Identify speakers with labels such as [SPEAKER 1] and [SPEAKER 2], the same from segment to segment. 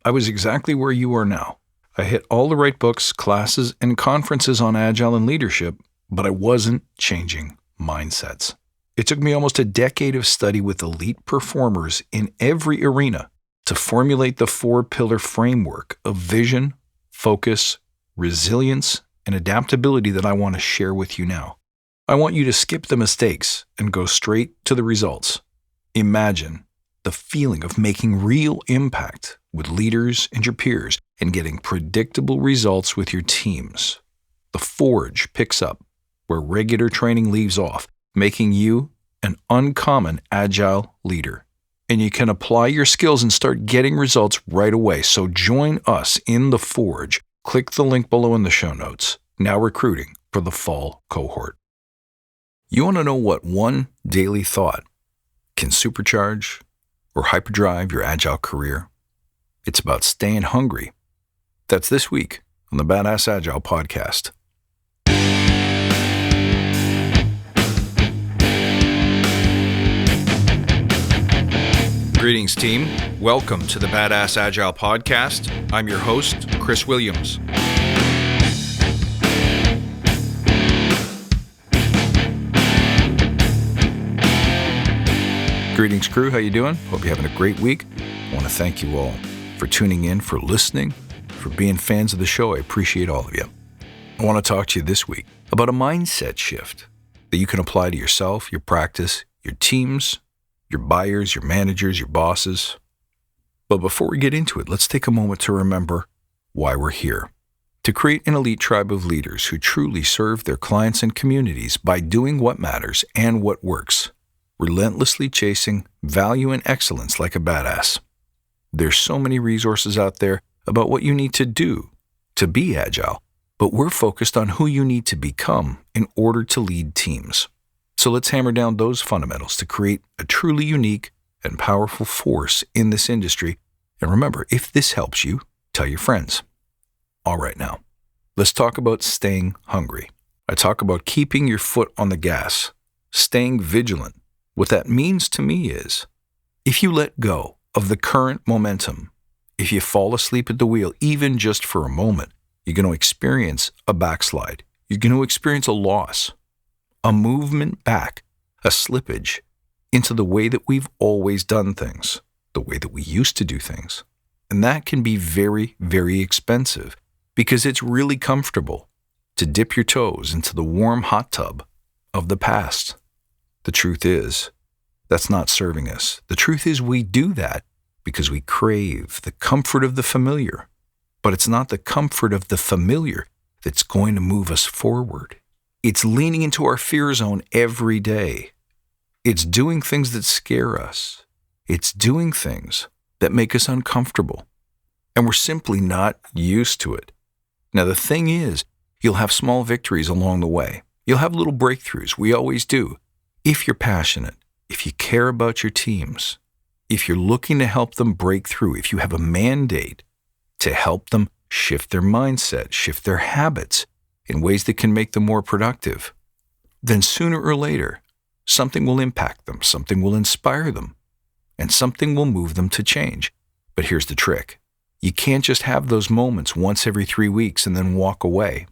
[SPEAKER 1] I was exactly where you are now. I hit all the right books, classes, and conferences on Agile and leadership, but I wasn't changing mindsets. It took me almost a decade of study with elite performers in every arena to formulate the 4-pillar framework of vision, focus, resilience, and adaptability that I want to share with you now. I want you to skip the mistakes and go straight to the results. Imagine the feeling of making real impact with leaders and your peers and getting predictable results with your teams. The Forge picks up where regular training leaves off, making you an uncommon Agile leader. And you can apply your skills and start getting results right away. So join us in the Forge. Click the link below in the show notes. Now recruiting for the fall cohort. You want to know what one daily thought can supercharge or hyperdrive your Agile career? It's about staying hungry. That's this week on the Badass Agile podcast. Greetings, team. Welcome to the Badass Agile podcast. I'm your host, Chris Williams. Greetings, crew. How you doing? Hope you're having a great week. I want to thank you all for tuning in, for listening, for being fans of the show. I appreciate all of you. I want to talk to you this week about a mindset shift that you can apply to yourself, your practice, your teams, your buyers, your managers, your bosses. But before we get into it, let's take a moment to remember why we're here. To create an elite tribe of leaders who truly serve their clients and communities by doing what matters and what works, relentlessly chasing value and excellence like a badass. There's so many resources out there about what you need to do to be agile, but we're focused on who you need to become in order to lead teams. So let's hammer down those fundamentals to create a truly unique and powerful force in this industry. And remember, if this helps you, tell your friends. All right, now, let's talk about staying hungry. I talk about keeping your foot on the gas, staying vigilant. What that means to me is, if you let go of the current momentum, if you fall asleep at the wheel, even just for a moment, you're going to experience a backslide. You're going to experience a loss, a movement back, a slippage into the way that we've always done things, the way that we used to do things. And that can be very, very expensive because it's really comfortable to dip your toes into the warm hot tub of the past. The truth is, that's not serving us. The truth is we do that because we crave the comfort of the familiar. But it's not the comfort of the familiar that's going to move us forward. It's leaning into our fear zone every day. It's doing things that scare us. It's doing things that make us uncomfortable. And we're simply not used to it. Now, the thing is, you'll have small victories along the way. You'll have little breakthroughs. We always do. If you're passionate, if you care about your teams, if you're looking to help them break through, if you have a mandate to help them shift their mindset, shift their habits in ways that can make them more productive, then sooner or later, something will impact them, something will inspire them, and something will move them to change. But here's the trick. You can't just have those moments once every 3 weeks and then walk away.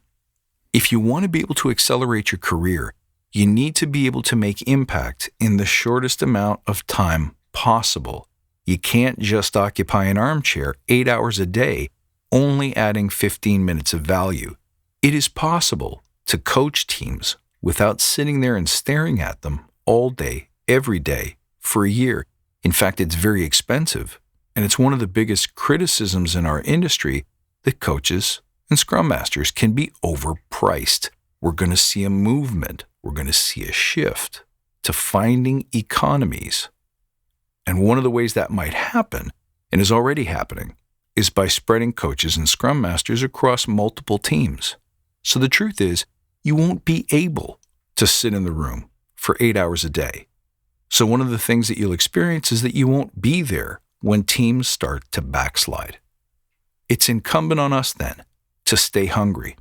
[SPEAKER 1] If you want to be able to accelerate your career, you need to be able to make impact in the shortest amount of time possible. You can't just occupy an armchair 8 hours a day, only adding 15 minutes of value. It is possible to coach teams without sitting there and staring at them all day, every day, for a year. In fact, it's very expensive, and it's one of the biggest criticisms in our industry that coaches and scrum masters can be overpriced. We're going to see a movement. We're going to see a shift to finding economies. And one of the ways that might happen, and is already happening, is by spreading coaches and scrum masters across multiple teams. So the truth is, you won't be able to sit in the room for 8 hours a day. So one of the things that you'll experience is that you won't be there when teams start to backslide. It's incumbent on us then to stay hungry,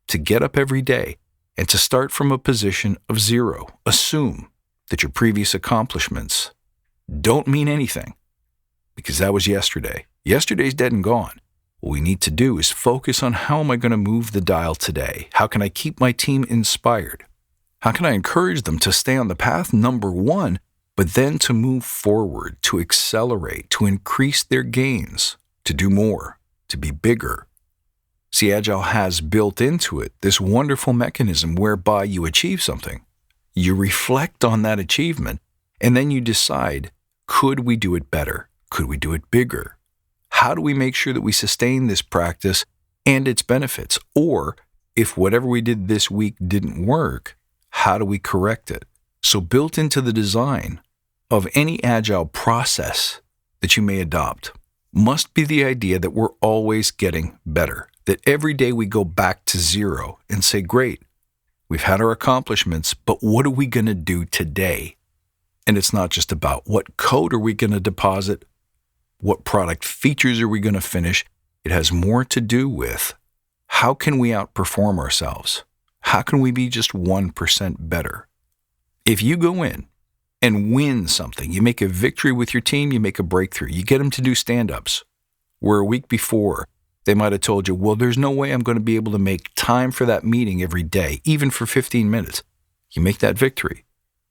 [SPEAKER 1] to get up every day, and to start from a position of zero. Assume that your previous accomplishments don't mean anything. because that was yesterday. Yesterday's dead and gone. What we need to do is focus on how am I going to move the dial today? How can I keep my team inspired? How can I encourage them to stay on the path, number one, but then to move forward, to accelerate, to increase their gains, to do more, to be bigger? See, Agile has built into it this wonderful mechanism whereby you achieve something, you reflect on that achievement, and then you decide, could we do it better? Could we do it bigger? How do we make sure that we sustain this practice and its benefits? Or if whatever we did this week didn't work, how do we correct it? So built into the design of any Agile process that you may adopt must be the idea that we're always getting better, that every day we go back to zero and say, great, we've had our accomplishments, but what are we going to do today? And it's not just about what code are we going to deposit, what product features are we going to finish. It has more to do with how can we outperform ourselves? How can we be just 1% better? If you go in and win something, you make a victory with your team, you make a breakthrough, you get them to do stand-ups, where a week before they might have told you, well, there's no way I'm going to be able to make time for that meeting every day, even for 15 minutes. You make that victory.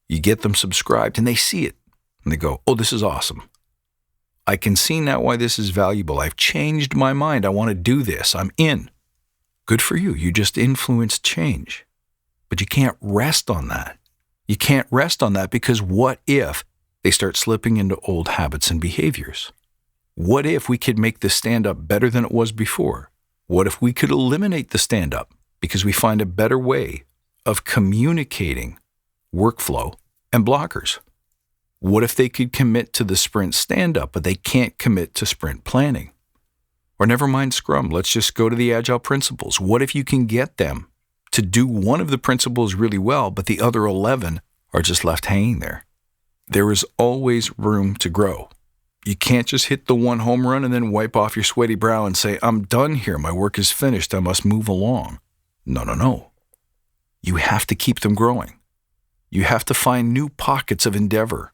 [SPEAKER 1] You get them subscribed and they see it and they go, oh, this is awesome. I can see now why this is valuable. I've changed my mind. I want to do this. I'm in. Good for you. You just influenced change. But you can't rest on that. You can't rest on that because what if they start slipping into old habits and behaviors? What if we could make the stand-up better than it was before? What if we could eliminate the stand-up because we find a better way of communicating workflow and blockers? What if they could commit to the sprint stand-up, but they can't commit to sprint planning? Or never mind Scrum, let's just go to the Agile principles. What if you can get them to do one of the principles really well, but the other 11 are just left hanging there? There is always room to grow. You can't just hit the one home run and then wipe off your sweaty brow and say, I'm done here, my work is finished, I must move along. No. You have to keep them growing. You have to find new pockets of endeavor.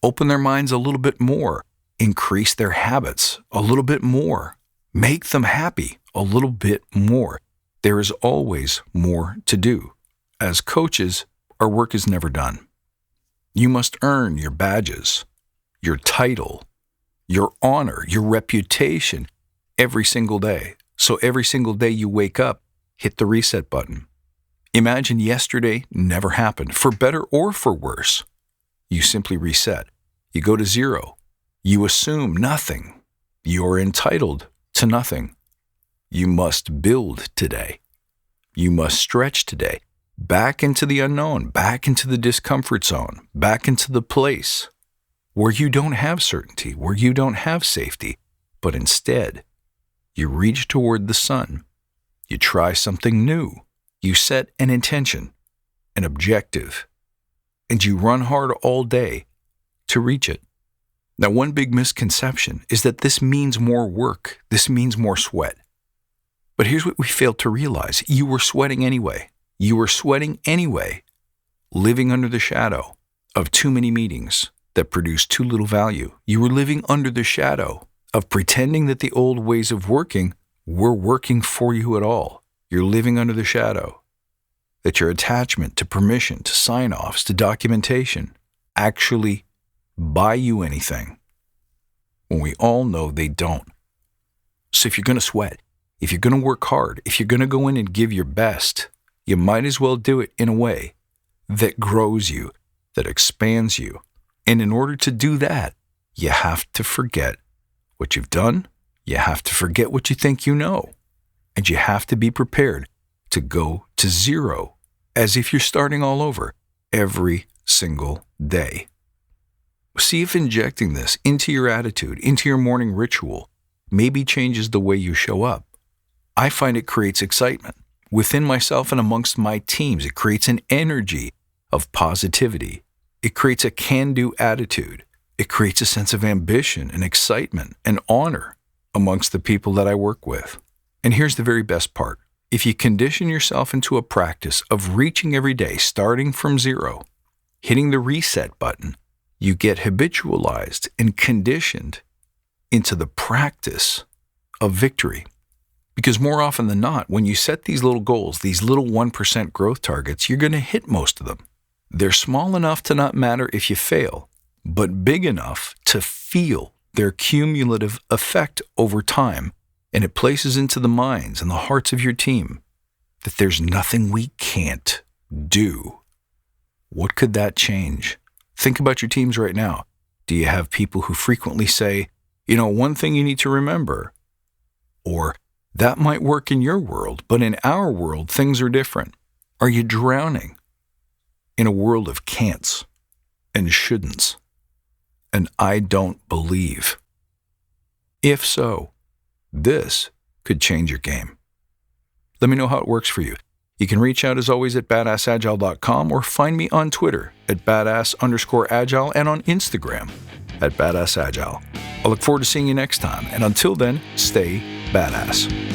[SPEAKER 1] Open their minds a little bit more, increase their habits a little bit more, make them happy a little bit more. There is always more to do. As coaches, our work is never done. You must earn your badges, your title, your honor, your reputation every single day. So every single day you wake up, hit the reset button. Imagine yesterday never happened, for better or for worse. You simply reset. You go to zero. You assume nothing. You're entitled to nothing. You must build today. You must stretch today. Back into the unknown, back into the discomfort zone, back into the place where you don't have certainty, where you don't have safety, but instead, you reach toward the sun. You try something new. You set an intention, an objective, and you run hard all day to reach it. Now, one big misconception is that this means more work. This means more sweat. But here's what we failed to realize. You were sweating anyway. You were sweating anyway, living under the shadow of too many meetings that produce too little value. You were living under the shadow of pretending that the old ways of working were working for you at all. You're living under the shadow that your attachment to permission, to sign-offs, to documentation actually buy you anything, when we all know they don't. So if you're going to sweat, if you're going to work hard, if you're going to go in and give your best, you might as well do it in a way that grows you, that expands you. And in order to do that, you have to forget what you've done, you have to forget what you think you know, and you have to be prepared to go to zero as if you're starting all over every single day. See if injecting this into your attitude, into your morning ritual, maybe changes the way you show up. I find it creates excitement within myself and amongst my teams. It creates an energy of positivity. It creates a can-do attitude. It creates a sense of ambition and excitement and honor amongst the people that I work with. And here's the very best part. If you condition yourself into a practice of reaching every day, starting from zero, hitting the reset button, you get habitualized and conditioned into the practice of victory. Because more often than not, when you set these little goals, these little 1% growth targets, you're going to hit most of them. They're small enough to not matter if you fail, but big enough to feel their cumulative effect over time, and it places into the minds and the hearts of your team that there's nothing we can't do. What could that change? Think about your teams right now. Do you have people who frequently say, one thing you need to remember, or that might work in your world, but in our world, things are different? Are you drowning in a world of can'ts and shouldn'ts and I don't believe? If so, this could change your game. Let me know how it works for you. You can reach out as always at badassagile.com or find me on Twitter at badass_agile and on Instagram at badassagile. I look forward to seeing you next time, and until then, stay badass.